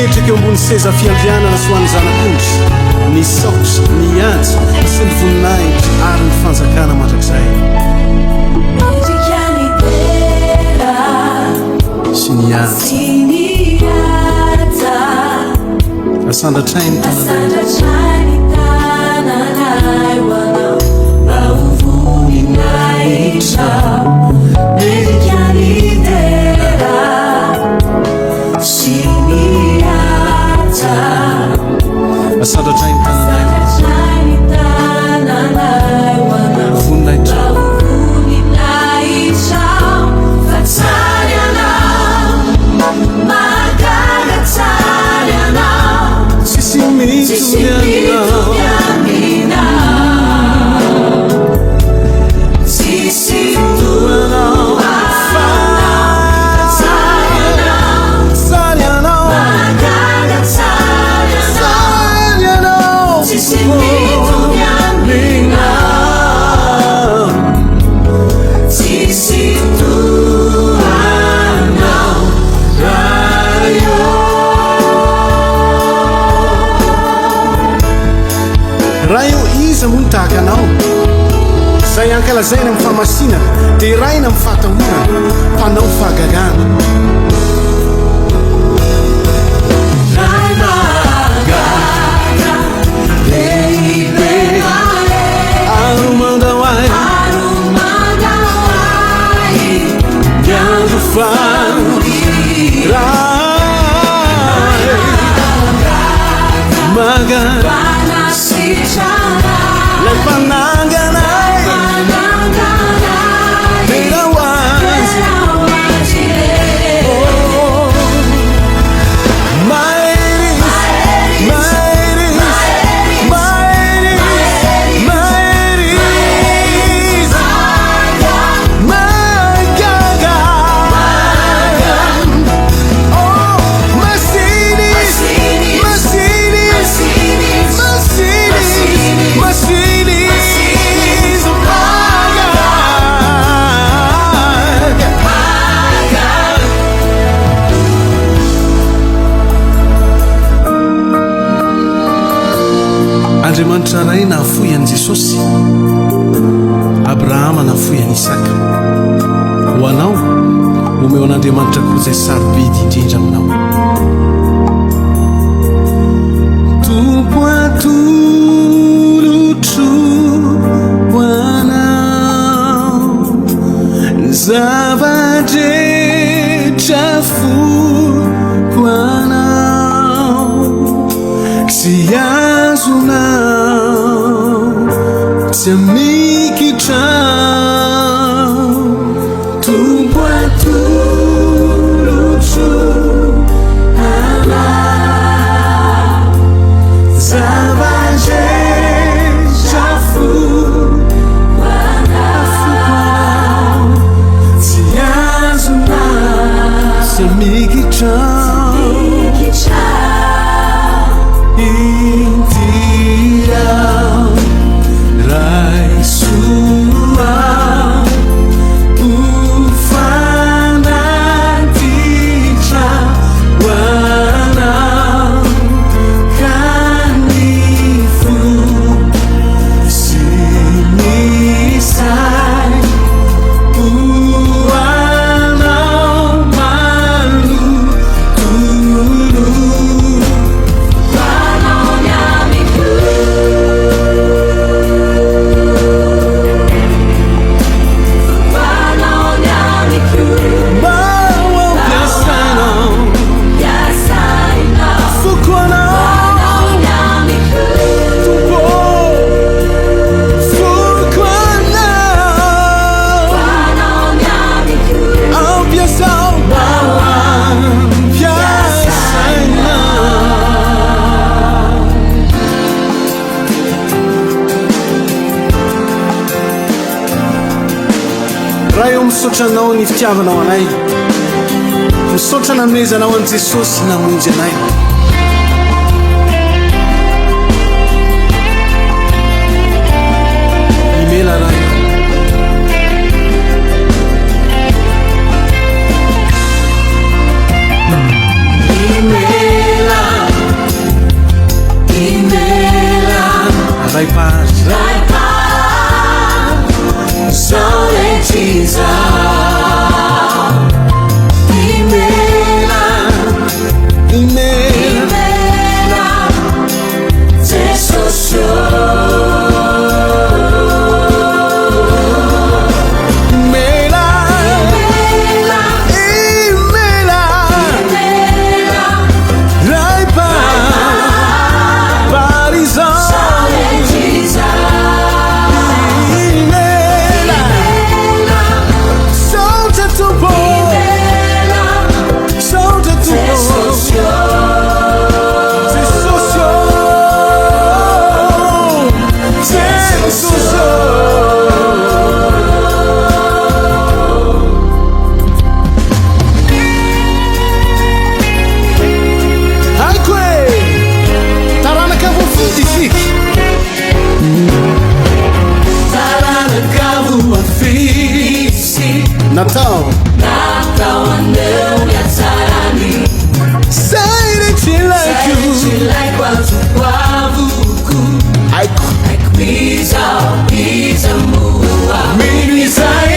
mipetraka eo ambony seza fiandrianana soany zanak'ondry ny saotry ny antsy sy ny voninahitra ary ny fanjakana mandrakizay sy ny ata asandratrainy tananay asandratrainy tananay voninahitra sisi mitumyamina sisi raha io iza moa nitahaka anao zay ankalazaina amin'ny famasinana dia raina amin'ny fahatahorana mpanao fahagagana aromandawai ganzo fanurai magan le pananganai terawazi andriamanitra ray nahafoy an' jesosy abrahama nahafoy an' isaka ho anao omeo an'andriamanitra koa zay sarobidy indrindra aminao tompo atolotro ho anao zavadretra foko anao sy azonao tsy amikitra tompo atolotro anao zavadretra foko anao tsy azonao tsy amikitra intirao rai sua ufanatitra wanao kanifu sinisai uanao malu tulu raha eo misotranao ny fitiavanao anay misotra nanomezanao an' jesosy namonjy anay imela raha imela natao aneo niatsarany say rehetra ilaiko ilaiko azokoavoko aiko aiko izao iza moa minizay